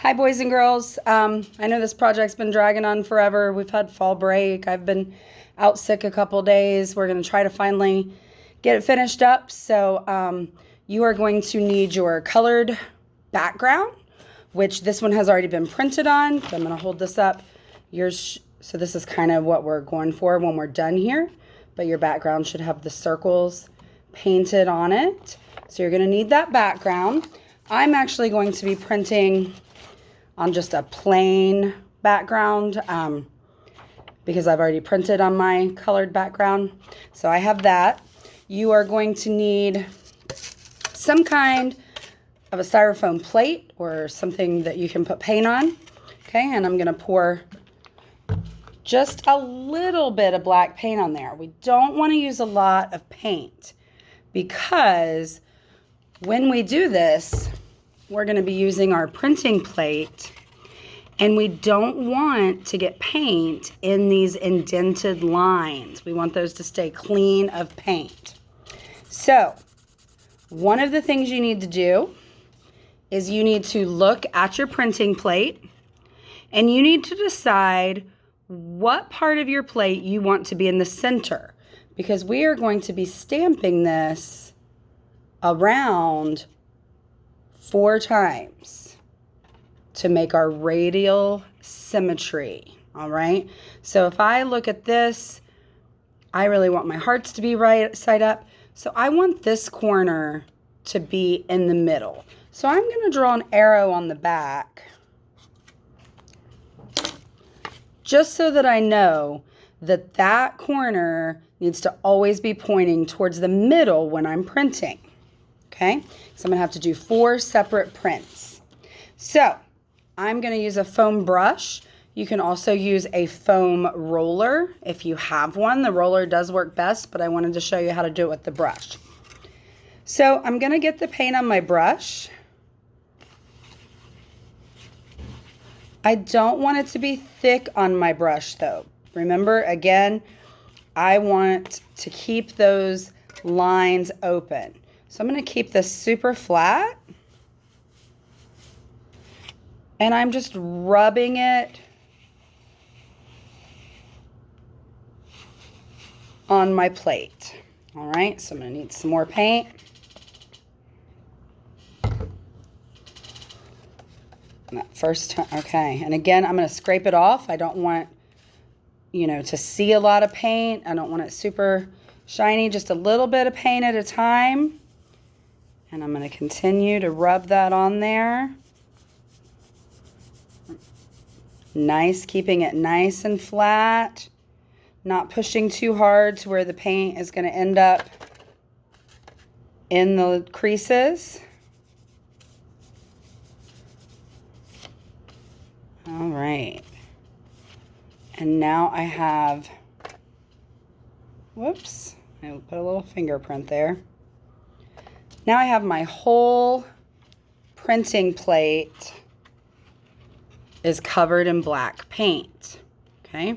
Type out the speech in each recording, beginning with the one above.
Hi, boys and girls. I know this project's been dragging on forever. We've had fall break. I've been out sick a couple days. We're going to try to finally get it finished up. So you are going to need your colored background, which this one has already been printed on. So I'm going to hold this up. So this is kind of what we're going for when we're done here. But your background should have the circles painted on it. So you're going to need that background. I'm actually going to be printing on just a plain background because I've already printed on my colored background. So I have that. You are going to need some kind of a styrofoam plate or something that you can put paint on. Okay, and I'm going to pour just a little bit of black paint on there. We don't want to use a lot of paint because when we do this, we're going to be using our printing plate, and we don't want to get paint in these indented lines. We want those to stay clean of paint. So one of the things you need to do is you need to look at your printing plate, and you need to decide what part of your plate you want to be in the center, because we are going to be stamping this around 4 times to make our radial symmetry. All right. So if I look at this, I really want my hearts to be right side up. So I want this corner to be in the middle. So I'm going to draw an arrow on the back just so that I know that that corner needs to always be pointing towards the middle when I'm printing. Okay, so I'm going to have to do 4 separate prints. So I'm going to use a foam brush. You can also use a foam roller if you have one. The roller does work best, but I wanted to show you how to do it with the brush. So I'm going to get the paint on my brush. I don't want it to be thick on my brush though. Remember, again, I want to keep those lines open. So I'm going to keep this super flat, and I'm just rubbing it on my plate. All right, so I'm going to need some more paint. That first time, okay, and again, I'm going to scrape it off. I don't want, to see a lot of paint. I don't want it super shiny, just a little bit of paint at a time. And I'm going to continue to rub that on there. Nice, keeping it nice and flat, not pushing too hard to where the paint is going to end up in the creases. All right. And now I have, whoops, I put a little fingerprint there. Now I have my whole printing plate is covered in black paint. Okay.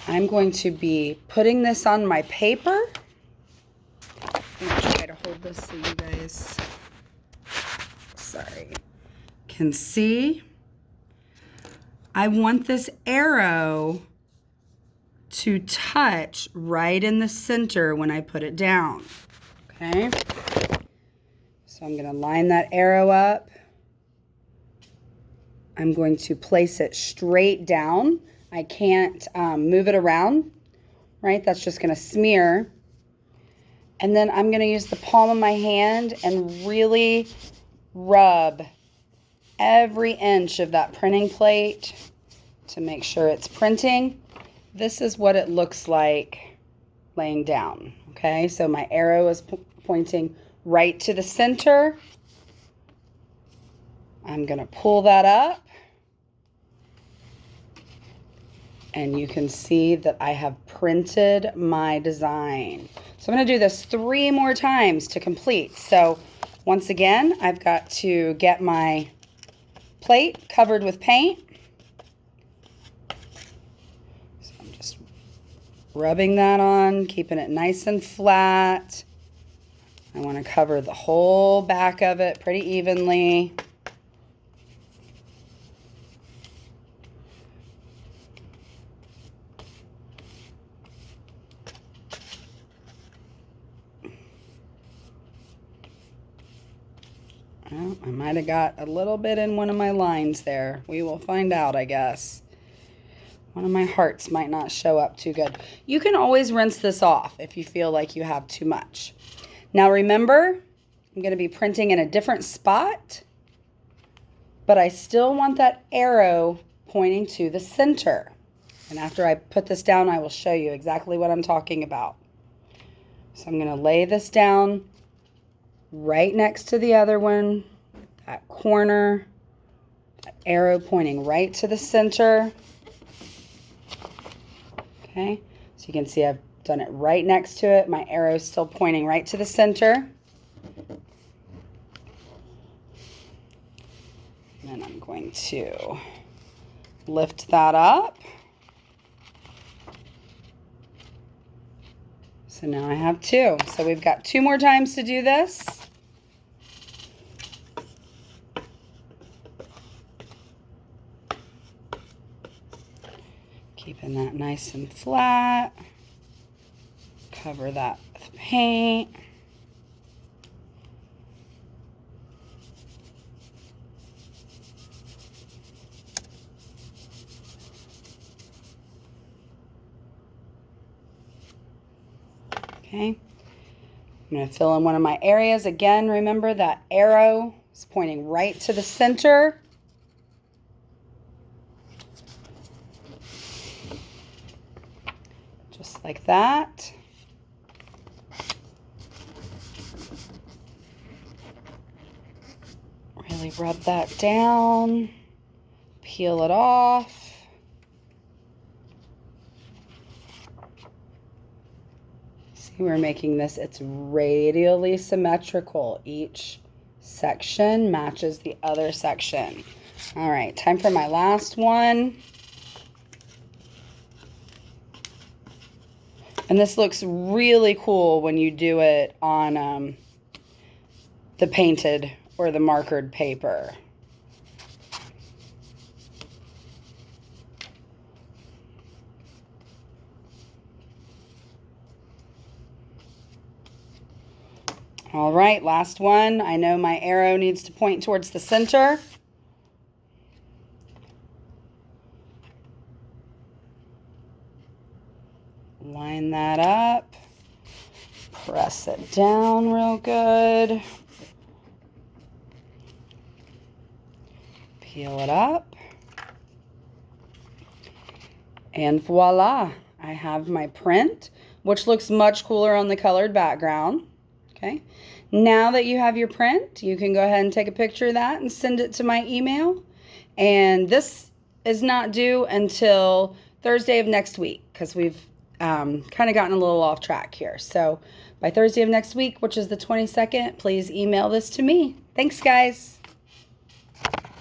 I'm going to be putting this on my paper. I'm going to try to hold this so you guys, can see. I want this arrow to touch right in the center when I put it down. Okay, so I'm going to line that arrow up. I'm going to place it straight down. I can't move it around, right? That's just going to smear. And then I'm going to use the palm of my hand and really rub every inch of that printing plate to make sure it's printing. This is what it looks like laying down. Okay, so my arrow is pointing right to the center. I'm going to pull that up, and you can see that I have printed my design. So I'm going to do this 3 more times to complete. So once again, I've got to get my plate covered with paint. So I'm just rubbing that on, keeping it nice and flat. I want to cover the whole back of it pretty evenly. I might have got a little bit in one of my lines there. We will find out, I guess. One of my hearts might not show up too good. You can always rinse this off if you feel like you have too much. Now remember, I'm going to be printing in a different spot, but I still want that arrow pointing to the center. And after I put this down, I will show you exactly what I'm talking about. So I'm going to lay this down right next to the other one, that corner, that arrow pointing right to the center. Okay, so you can see I've done it right next to it. My arrow is still pointing right to the center. And then I'm going to lift that up. So now I have two. So we've got 2 more times to do this. Keeping that nice and flat. Cover that with paint. Okay. I'm going to fill in one of my areas. Again, remember that arrow is pointing right to the center. Just like that. Really rub that down. Peel it off. See, we're making this, it's radially symmetrical. Each section matches the other section. All right, time for my last one. And this looks really cool when you do it on the painted or the markered paper. All right, last one. I know my arrow needs to point towards the center. Line that up. Press it down real good. Peel it up. And voila, I have my print, which looks much cooler on the colored background. Okay, now that you have your print, you can go ahead and take a picture of that and send it to my email. And this is not due until Thursday of next week because we've kind of gotten a little off track here. So by Thursday of next week, which is the 22nd, please email this to me. Thanks, guys.